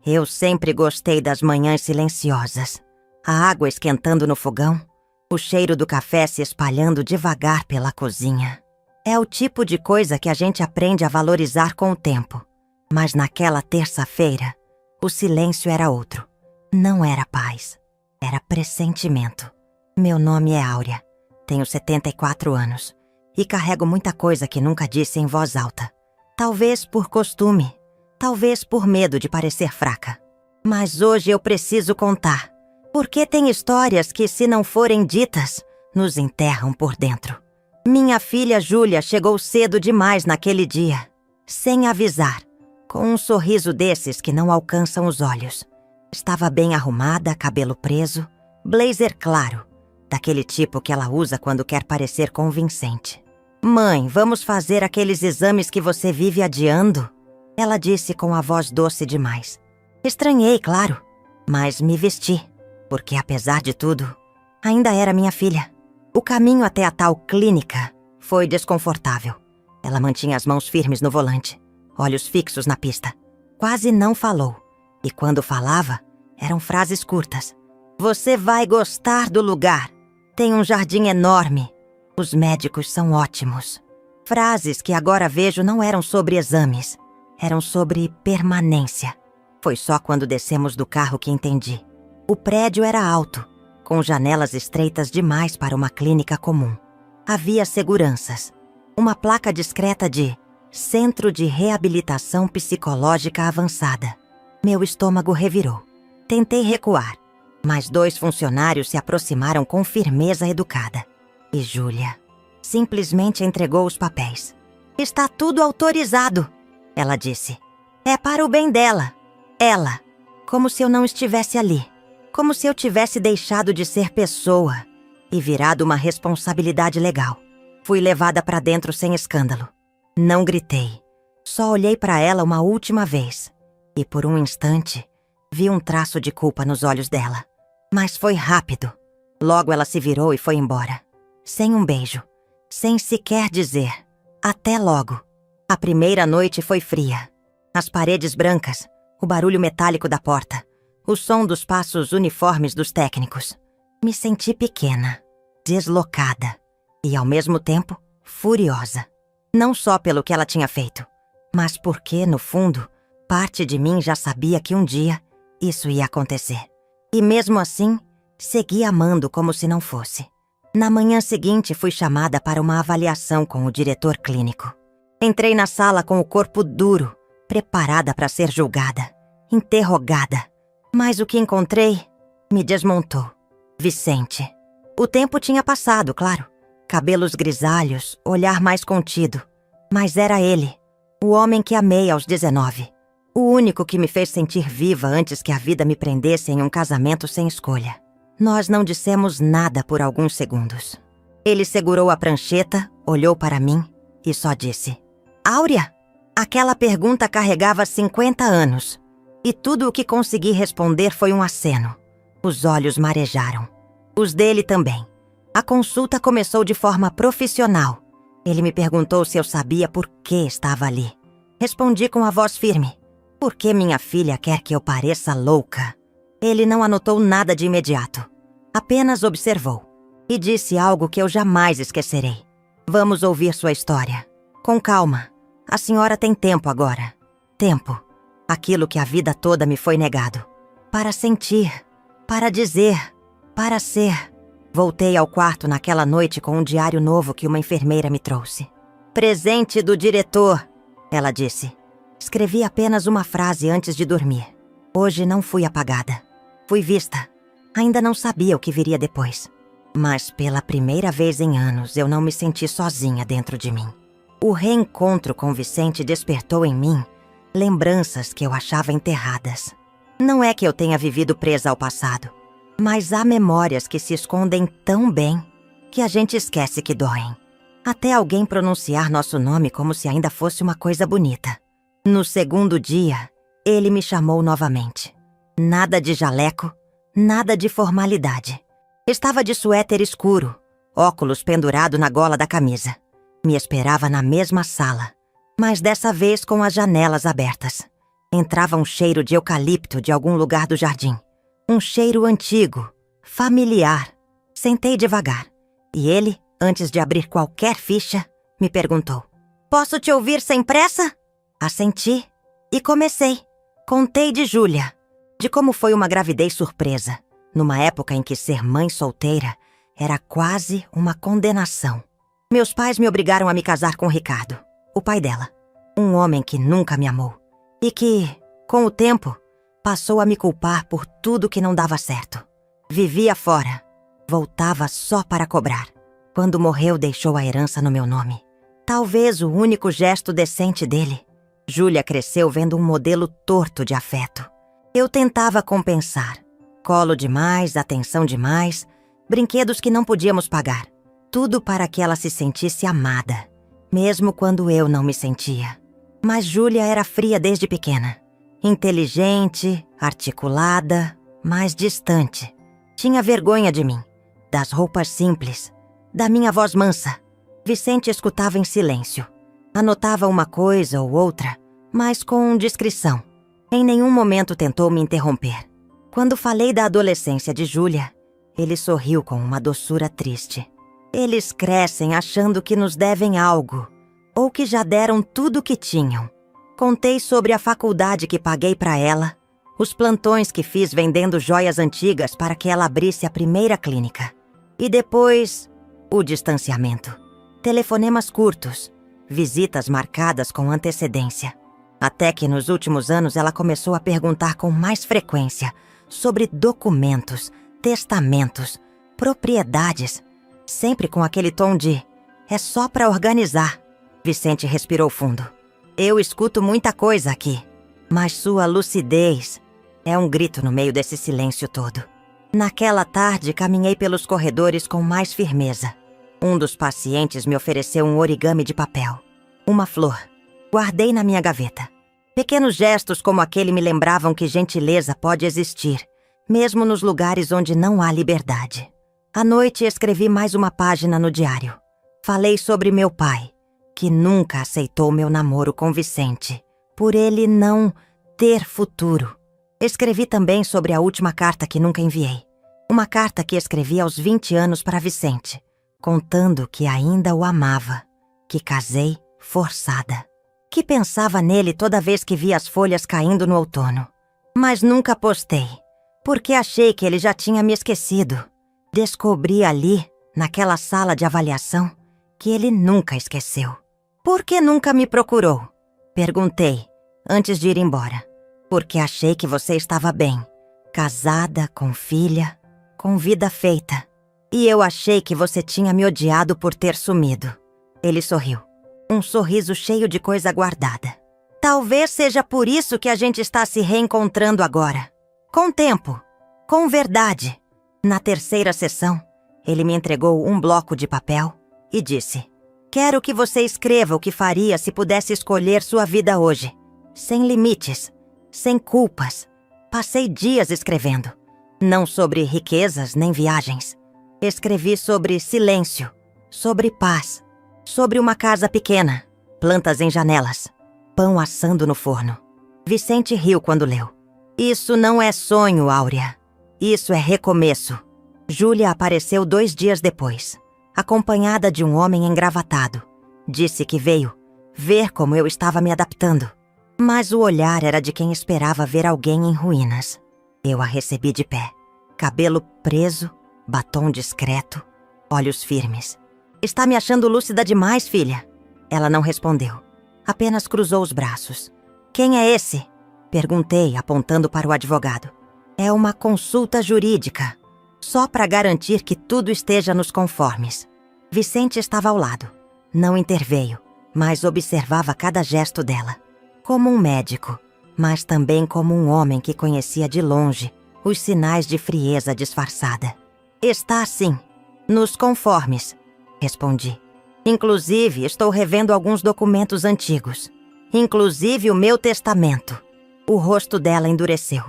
Eu sempre gostei das manhãs silenciosas. A água esquentando no fogão, o cheiro do café se espalhando devagar pela cozinha. É o tipo de coisa que a gente aprende a valorizar com o tempo. Mas naquela terça-feira, o silêncio era outro. Não era paz, era pressentimento. Meu nome é Áurea, tenho 74 anos e carrego muita coisa que nunca disse em voz alta. Talvez por costume, talvez por medo de parecer fraca. Mas hoje eu preciso contar, porque tem histórias que, se não forem ditas, nos enterram por dentro. Minha filha Júlia chegou cedo demais naquele dia, sem avisar, com um sorriso desses que não alcançam os olhos. Estava bem arrumada, cabelo preso, blazer claro, daquele tipo que ela usa quando quer parecer convincente. "Mãe, vamos fazer aqueles exames que você vive adiando?" Ela disse com a voz doce demais. Estranhei, claro, mas me vesti, porque apesar de tudo, ainda era minha filha. O caminho até a tal clínica foi desconfortável. Ela mantinha as mãos firmes no volante, olhos fixos na pista. Quase não falou. E quando falava, eram frases curtas. "Você vai gostar do lugar. Tem um jardim enorme. Os médicos são ótimos." Frases que agora vejo não eram sobre exames. Eram sobre permanência. Foi só quando descemos do carro que entendi. O prédio era alto, com janelas estreitas demais para uma clínica comum. Havia seguranças. Uma placa discreta de Centro de Reabilitação Psicológica Avançada. Meu estômago revirou. Tentei recuar, mas 2 funcionários se aproximaram com firmeza educada. E Júlia simplesmente entregou os papéis. "Está tudo autorizado", ela disse. "É para o bem dela." Ela, como se eu não estivesse ali. Como se eu tivesse deixado de ser pessoa e virado uma responsabilidade legal. Fui levada para dentro sem escândalo. Não gritei. Só olhei para ela uma última vez. E por um instante, vi um traço de culpa nos olhos dela. Mas foi rápido. Logo ela se virou e foi embora. Sem um beijo. Sem sequer dizer "até logo." A primeira noite foi fria. As paredes brancas, o barulho metálico da porta, o som dos passos uniformes dos técnicos. Me senti pequena, deslocada e, ao mesmo tempo, furiosa. Não só pelo que ela tinha feito, mas porque, no fundo, parte de mim já sabia que um dia isso ia acontecer. E mesmo assim, segui amando como se não fosse. Na manhã seguinte, fui chamada para uma avaliação com o diretor clínico. Entrei na sala com o corpo duro, preparada para ser julgada, interrogada. Mas o que encontrei me desmontou. Vicente. O tempo tinha passado, claro. Cabelos grisalhos, olhar mais contido. Mas era ele, o homem que amei aos 19. O único que me fez sentir viva antes que a vida me prendesse em um casamento sem escolha. Nós não dissemos nada por alguns segundos. Ele segurou a prancheta, olhou para mim e só disse: "Áurea?" Aquela pergunta carregava 50 anos. E tudo o que consegui responder foi um aceno. Os olhos marejaram. Os dele também. A consulta começou de forma profissional. Ele me perguntou se eu sabia por que estava ali. Respondi com a voz firme: "Por que minha filha quer que eu pareça louca?" Ele não anotou nada de imediato. Apenas observou. E disse algo que eu jamais esquecerei. "Vamos ouvir sua história. Com calma. A senhora tem tempo agora. Tempo. Aquilo que a vida toda me foi negado. Para sentir, para dizer, para ser." Voltei ao quarto naquela noite com um diário novo que uma enfermeira me trouxe. "Presente do diretor", ela disse. Escrevi apenas uma frase antes de dormir. Hoje não fui apagada. Fui vista. Ainda não sabia o que viria depois. Mas pela primeira vez em anos eu não me senti sozinha dentro de mim. O reencontro com Vicente despertou em mim lembranças que eu achava enterradas. Não é que eu tenha vivido presa ao passado, mas há memórias que se escondem tão bem que a gente esquece que doem. Até alguém pronunciar nosso nome como se ainda fosse uma coisa bonita. No segundo dia, ele me chamou novamente. Nada de jaleco, nada de formalidade. Estava de suéter escuro, óculos pendurado na gola da camisa. Me esperava na mesma sala, mas dessa vez com as janelas abertas. Entrava um cheiro de eucalipto de algum lugar do jardim. Um cheiro antigo, familiar. Sentei devagar. E ele, antes de abrir qualquer ficha, me perguntou: "Posso te ouvir sem pressa?" Assenti e comecei. Contei de Júlia, de como foi uma gravidez surpresa, numa época em que ser mãe solteira era quase uma condenação. Meus pais me obrigaram a me casar com Ricardo, o pai dela, um homem que nunca me amou e que, com o tempo, passou a me culpar por tudo que não dava certo. Vivia fora, voltava só para cobrar. Quando morreu, deixou a herança no meu nome. Talvez o único gesto decente dele. Júlia cresceu vendo um modelo torto de afeto. Eu tentava compensar. Colo demais, atenção demais, brinquedos que não podíamos pagar. Tudo para que ela se sentisse amada, mesmo quando eu não me sentia. Mas Júlia era fria desde pequena. Inteligente, articulada, mas distante. Tinha vergonha de mim, das roupas simples, da minha voz mansa. Vicente escutava em silêncio. Anotava uma coisa ou outra, mas com discrição. Em nenhum momento tentou me interromper. Quando falei da adolescência de Júlia, ele sorriu com uma doçura triste. Eles crescem achando que nos devem algo, ou que já deram tudo o que tinham. Contei sobre a faculdade que paguei para ela, os plantões que fiz vendendo joias antigas para que ela abrisse a primeira clínica. E depois, o distanciamento. Telefonemas curtos, visitas marcadas com antecedência. Até que nos últimos anos ela começou a perguntar com mais frequência sobre documentos, testamentos, propriedades, sempre com aquele tom de "é só para organizar". Vicente respirou fundo. Eu escuto muita coisa aqui, mas sua lucidez é um grito no meio desse silêncio todo. Naquela tarde, caminhei pelos corredores com mais firmeza. Um dos pacientes me ofereceu um origami de papel. Uma flor. Guardei na minha gaveta. Pequenos gestos como aquele me lembravam que gentileza pode existir, mesmo nos lugares onde não há liberdade. À noite, escrevi mais uma página no diário. Falei sobre meu pai, que nunca aceitou meu namoro com Vicente, por ele não ter futuro. Escrevi também sobre a última carta que nunca enviei. Uma carta que escrevi aos 20 anos para Vicente, contando que ainda o amava, que casei forçada, que pensava nele toda vez que via as folhas caindo no outono. Mas nunca postei, porque achei que ele já tinha me esquecido. Descobri ali, naquela sala de avaliação, que ele nunca esqueceu. "Por que nunca me procurou?" Perguntei, antes de ir embora. "Porque achei que você estava bem, casada, com filha, com vida feita. E eu achei que você tinha me odiado por ter sumido." Ele sorriu. Um sorriso cheio de coisa guardada. "Talvez seja por isso que a gente está se reencontrando agora. Com tempo, com verdade." Na terceira sessão, ele me entregou um bloco de papel e disse: "Quero que você escreva o que faria se pudesse escolher sua vida hoje. Sem limites, sem culpas." Passei dias escrevendo. Não sobre riquezas nem viagens. Escrevi sobre silêncio, sobre paz, sobre uma casa pequena, plantas em janelas, pão assando no forno. Vicente riu quando leu. "Isso não é sonho, Áurea. Isso é recomeço." Júlia apareceu 2 dias depois, acompanhada de um homem engravatado. Disse que veio ver como eu estava me adaptando. Mas o olhar era de quem esperava ver alguém em ruínas. Eu a recebi de pé. Cabelo preso, batom discreto, olhos firmes. "Está me achando lúcida demais, filha?" Ela não respondeu. Apenas cruzou os braços. "Quem é esse?" Perguntei, apontando para o advogado. "É uma consulta jurídica, só para garantir que tudo esteja nos conformes." Vicente estava ao lado. Não interveio, mas observava cada gesto dela. Como um médico, mas também como um homem que conhecia de longe os sinais de frieza disfarçada. "Está assim, nos conformes", respondi. "Inclusive, estou revendo alguns documentos antigos. Inclusive o meu testamento." O rosto dela endureceu.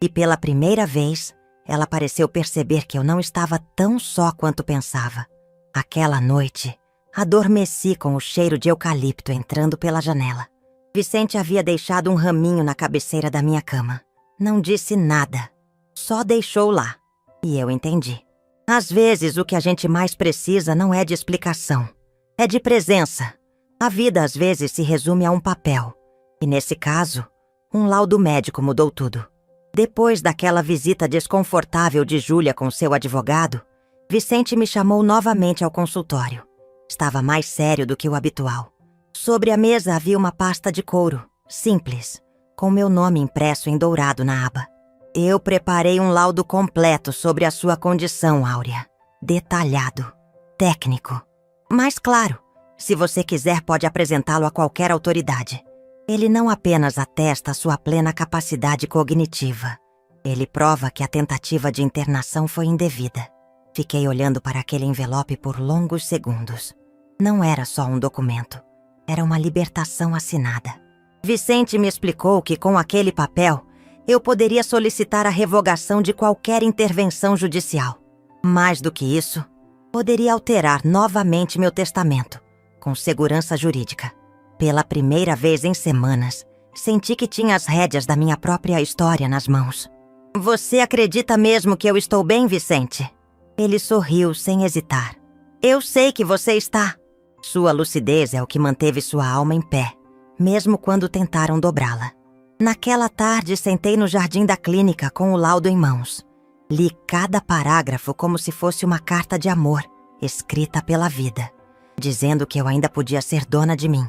E pela primeira vez, ela pareceu perceber que eu não estava tão só quanto pensava. Aquela noite, adormeci com o cheiro de eucalipto entrando pela janela. Vicente havia deixado um raminho na cabeceira da minha cama. Não disse nada. Só deixou lá. E eu entendi. Às vezes, o que a gente mais precisa não é de explicação. É de presença. A vida, às vezes, se resume a um papel. E, nesse caso, um laudo médico mudou tudo. Depois daquela visita desconfortável de Júlia com seu advogado, Vicente me chamou novamente ao consultório. Estava mais sério do que o habitual. Sobre a mesa havia uma pasta de couro, simples, com meu nome impresso em dourado na aba. Eu preparei um laudo completo sobre a sua condição, Áurea. Detalhado, técnico. Mas claro, se você quiser pode apresentá-lo a qualquer autoridade. Ele não apenas atesta a sua plena capacidade cognitiva. Ele prova que a tentativa de internação foi indevida. Fiquei olhando para aquele envelope por longos segundos. Não era só um documento. Era uma libertação assinada. Vicente me explicou que com aquele papel, eu poderia solicitar a revogação de qualquer intervenção judicial. Mais do que isso, poderia alterar novamente meu testamento, com segurança jurídica. Pela primeira vez em semanas, senti que tinha as rédeas da minha própria história nas mãos. Você acredita mesmo que eu estou bem, Vicente? Ele sorriu sem hesitar. Eu sei que você está. Sua lucidez é o que manteve sua alma em pé, mesmo quando tentaram dobrá-la. Naquela tarde, sentei no jardim da clínica com o laudo em mãos. Li cada parágrafo como se fosse uma carta de amor, escrita pela vida, dizendo que eu ainda podia ser dona de mim.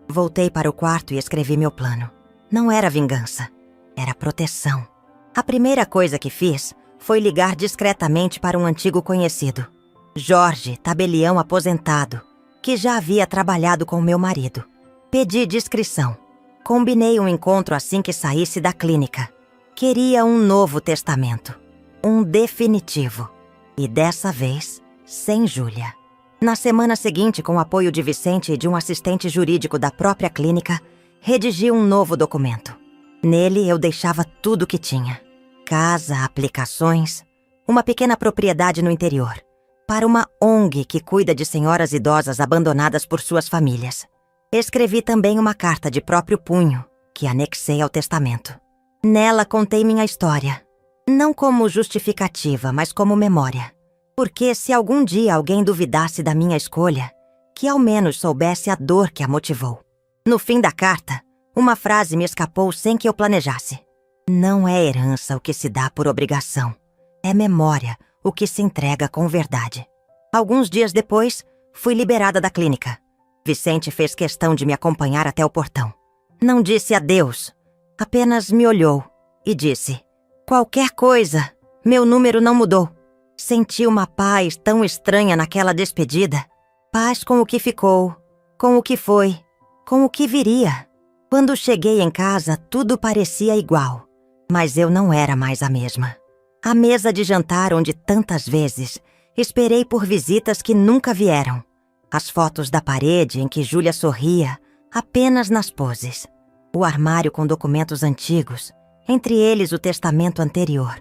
Voltei para o quarto e escrevi meu plano. Não era vingança, era proteção. A primeira coisa que fiz foi ligar discretamente para um antigo conhecido, Jorge, tabelião aposentado, que já havia trabalhado com meu marido. Pedi discrição. Combinei um encontro assim que saísse da clínica. Queria um novo testamento. Um definitivo. E dessa vez, sem Júlia. Na semana seguinte, com o apoio de Vicente e de um assistente jurídico da própria clínica, redigi um novo documento. Nele, eu deixava tudo o que tinha. Casa, aplicações, uma pequena propriedade no interior. Para uma ONG que cuida de senhoras idosas abandonadas por suas famílias. Escrevi também uma carta de próprio punho, que anexei ao testamento. Nela contei minha história. Não como justificativa, mas como memória. Porque se algum dia alguém duvidasse da minha escolha, que ao menos soubesse a dor que a motivou. No fim da carta, uma frase me escapou sem que eu planejasse. Não é herança o que se dá por obrigação. É memória o que se entrega com verdade. Alguns dias depois, fui liberada da clínica. Vicente fez questão de me acompanhar até o portão. Não disse adeus, apenas me olhou e disse: qualquer coisa, meu número não mudou. Senti uma paz tão estranha naquela despedida. Paz com o que ficou, com o que foi, com o que viria. Quando cheguei em casa, tudo parecia igual, mas eu não era mais a mesma. A mesa de jantar onde tantas vezes esperei por visitas que nunca vieram. As fotos da parede em que Júlia sorria, apenas nas poses. O armário com documentos antigos, entre eles o testamento anterior,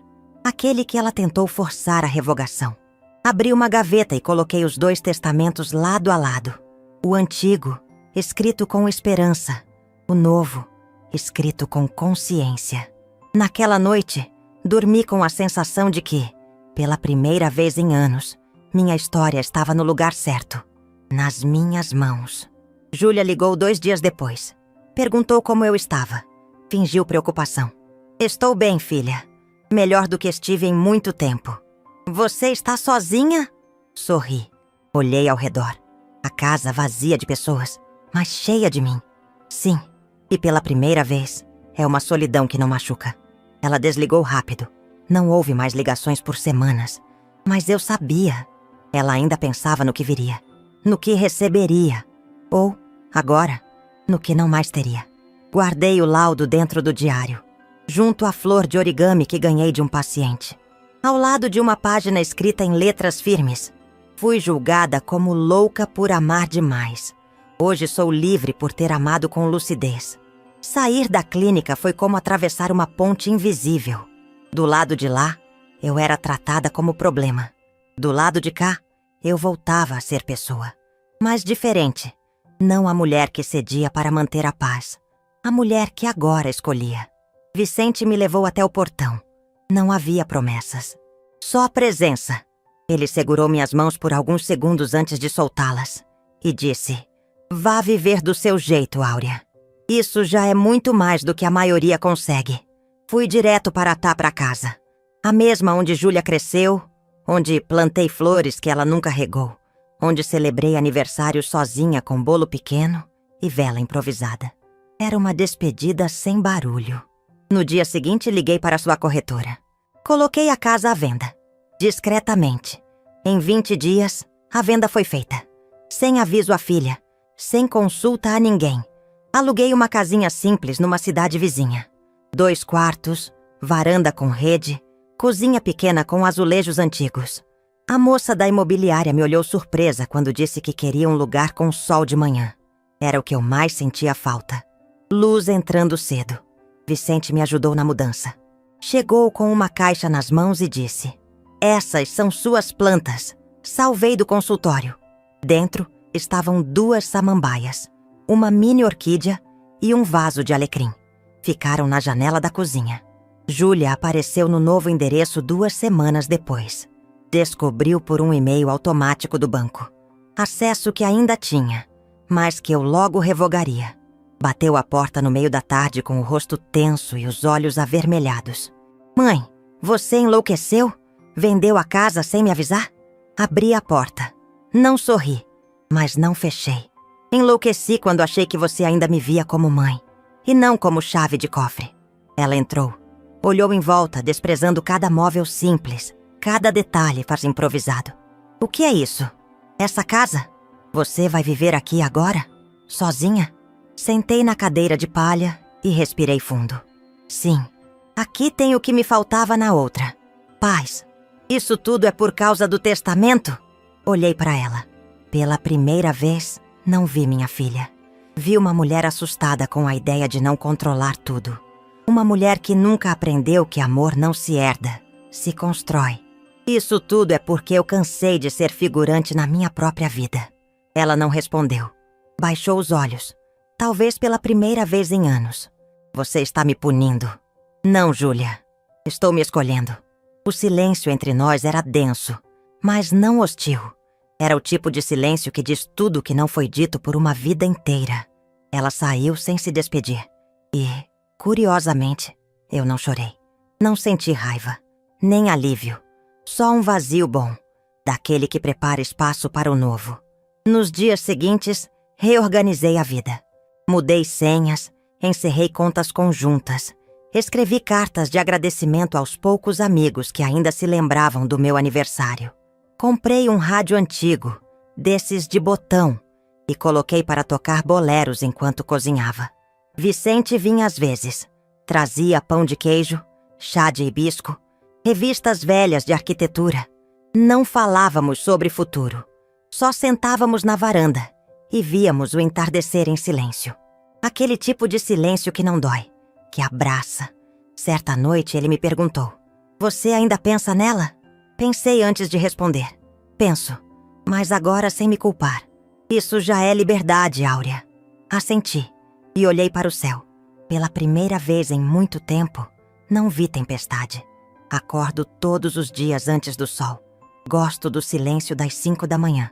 aquele que ela tentou forçar a revogação. Abri uma gaveta e coloquei os dois testamentos lado a lado. O antigo, escrito com esperança. O novo, escrito com consciência. Naquela noite, dormi com a sensação de que, pela primeira vez em anos, minha história estava no lugar certo. Nas minhas mãos. Júlia ligou 2 dias depois. Perguntou como eu estava. Fingiu preocupação. Estou bem, filha. Melhor do que estive em muito tempo. Você está sozinha? Sorri. Olhei ao redor. A casa vazia de pessoas, mas cheia de mim. Sim, e pela primeira vez, é uma solidão que não machuca. Ela desligou rápido. Não houve mais ligações por semanas. Mas eu sabia. Ela ainda pensava no que viria. No que receberia. Ou, agora, no que não mais teria. Guardei o laudo dentro do diário, junto à flor de origami que ganhei de um paciente. Ao lado de uma página escrita em letras firmes. Fui julgada como louca por amar demais. Hoje sou livre por ter amado com lucidez. Sair da clínica foi como atravessar uma ponte invisível. Do lado de lá, eu era tratada como problema. Do lado de cá, eu voltava a ser pessoa. Mas diferente. Não a mulher que cedia para manter a paz. A mulher que agora escolhia. Vicente me levou até o portão. Não havia promessas. Só presença. Ele segurou minhas mãos por alguns segundos antes de soltá-las e disse: "Vá viver do seu jeito, Áurea. Isso já é muito mais do que a maioria consegue." Fui direto para a casa. A mesma onde Júlia cresceu, onde plantei flores que ela nunca regou, onde celebrei aniversário sozinha com bolo pequeno e vela improvisada. Era uma despedida sem barulho. No dia seguinte, liguei para sua corretora. Coloquei a casa à venda. Discretamente. Em 20 dias, a venda foi feita. Sem aviso à filha. Sem consulta a ninguém. Aluguei uma casinha simples numa cidade vizinha. 2 quartos, varanda com rede, cozinha pequena com azulejos antigos. A moça da imobiliária me olhou surpresa quando disse que queria um lugar com sol de manhã. Era o que eu mais sentia falta. Luz entrando cedo. Vicente me ajudou na mudança. Chegou com uma caixa nas mãos e disse: "Essas são suas plantas. Salvei do consultório." Dentro estavam 2 samambaias, uma mini orquídea e um vaso de alecrim. Ficaram na janela da cozinha. Júlia apareceu no novo endereço 2 semanas depois. Descobriu por um e-mail automático do banco. Acesso que ainda tinha, mas que eu logo revogaria. Bateu à porta no meio da tarde com o rosto tenso e os olhos avermelhados. "Mãe, você enlouqueceu? Vendeu a casa sem me avisar?" Abri a porta. Não sorri, mas não fechei. Enlouqueci quando achei que você ainda me via como mãe, e não como chave de cofre. Ela entrou. Olhou em volta, desprezando cada móvel simples, cada detalhe faz improvisado. "O que é isso? Essa casa? Você vai viver aqui agora? Sozinha?" Sentei na cadeira de palha e respirei fundo. Sim, aqui tem o que me faltava na outra. Paz. Isso tudo é por causa do testamento? Olhei para ela. Pela primeira vez, não vi minha filha. Vi uma mulher assustada com a ideia de não controlar tudo. Uma mulher que nunca aprendeu que amor não se herda, se constrói. Isso tudo é porque eu cansei de ser figurante na minha própria vida. Ela não respondeu. Baixou os olhos. Talvez pela primeira vez em anos. Você está me punindo. Não, Júlia. Estou me escolhendo. O silêncio entre nós era denso, mas não hostil. Era o tipo de silêncio que diz tudo o que não foi dito por uma vida inteira. Ela saiu sem se despedir. E, curiosamente, eu não chorei. Não senti raiva, nem alívio. Só um vazio bom, daquele que prepara espaço para o novo. Nos dias seguintes, reorganizei a vida. Mudei senhas, encerrei contas conjuntas, escrevi cartas de agradecimento aos poucos amigos que ainda se lembravam do meu aniversário. Comprei um rádio antigo, desses de botão, e coloquei para tocar boleros enquanto cozinhava. Vicente vinha às vezes. Trazia pão de queijo, chá de hibisco, revistas velhas de arquitetura. Não falávamos sobre futuro. Só sentávamos na varanda e víamos o entardecer em silêncio. Aquele tipo de silêncio que não dói, que abraça. Certa noite ele me perguntou: "Você ainda pensa nela?" Pensei antes de responder. Penso, mas agora sem me culpar. Isso já é liberdade, Áurea. Assenti e olhei para o céu. Pela primeira vez em muito tempo, não vi tempestade. Acordo todos os dias antes do sol. Gosto do silêncio das 5 da manhã.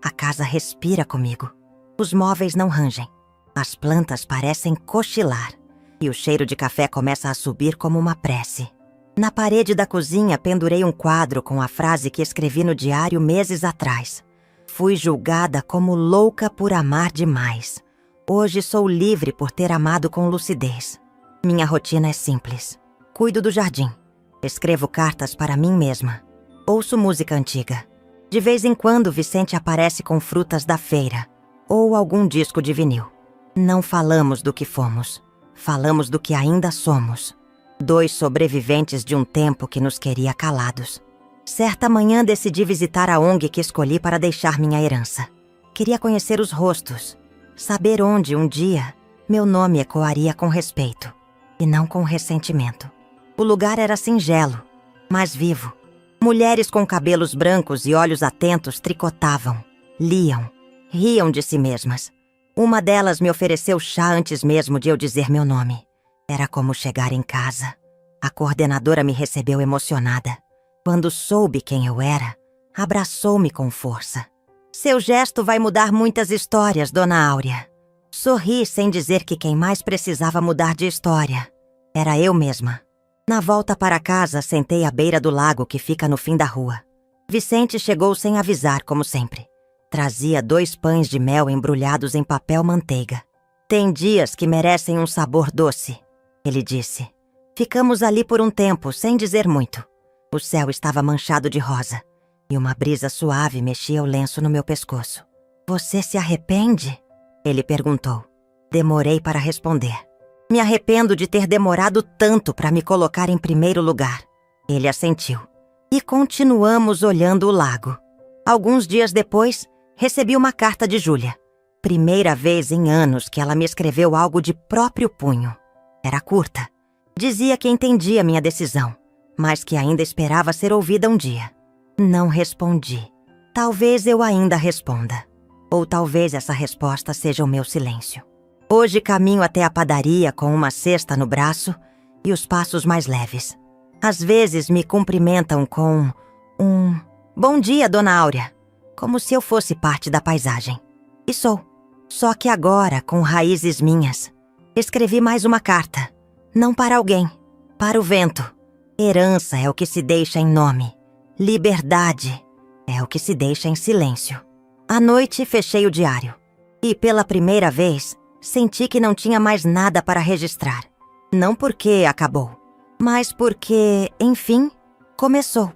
A casa respira comigo. Os móveis não rangem. As plantas parecem cochilar. E o cheiro de café começa a subir como uma prece. Na parede da cozinha pendurei um quadro com a frase que escrevi no diário meses atrás. Fui julgada como louca por amar demais. Hoje sou livre por ter amado com lucidez. Minha rotina é simples. Cuido do jardim. Escrevo cartas para mim mesma. Ouço música antiga. De vez em quando Vicente aparece com frutas da feira ou algum disco de vinil. Não falamos do que fomos. Falamos do que ainda somos. 2 sobreviventes de um tempo que nos queria calados. Certa manhã decidi visitar a ONG que escolhi para deixar minha herança. Queria conhecer os rostos. Saber onde, um dia, meu nome ecoaria com respeito. E não com ressentimento. O lugar era singelo, mas vivo. Mulheres com cabelos brancos e olhos atentos tricotavam, liam, riam de si mesmas. Uma delas me ofereceu chá antes mesmo de eu dizer meu nome. Era como chegar em casa. A coordenadora me recebeu emocionada. Quando soube quem eu era, abraçou-me com força. Seu gesto vai mudar muitas histórias, Dona Áurea. Sorri sem dizer que quem mais precisava mudar de história era eu mesma. Na volta para casa, sentei à beira do lago que fica no fim da rua. Vicente chegou sem avisar, como sempre. Trazia 2 pães de mel embrulhados em papel manteiga. Tem dias que merecem um sabor doce, ele disse. Ficamos ali por um tempo, sem dizer muito. O céu estava manchado de rosa e uma brisa suave mexia o lenço no meu pescoço. Você se arrepende? Ele perguntou. Demorei para responder. Me arrependo de ter demorado tanto para me colocar em primeiro lugar. Ele assentiu. E continuamos olhando o lago. Alguns dias depois, recebi uma carta de Júlia. Primeira vez em anos que ela me escreveu algo de próprio punho. Era curta. Dizia que entendia minha decisão, mas que ainda esperava ser ouvida um dia. Não respondi. Talvez eu ainda responda. Ou talvez essa resposta seja o meu silêncio. Hoje caminho até a padaria com uma cesta no braço e os passos mais leves. Às vezes me cumprimentam com um "Bom dia, Dona Áurea", como se eu fosse parte da paisagem. E sou. Só que agora, com raízes minhas. Escrevi mais uma carta. Não para alguém, para o vento. Herança é o que se deixa em nome. Liberdade é o que se deixa em silêncio. À noite, fechei o diário. E pela primeira vez, senti que não tinha mais nada para registrar. Não porque acabou, mas porque, enfim, começou.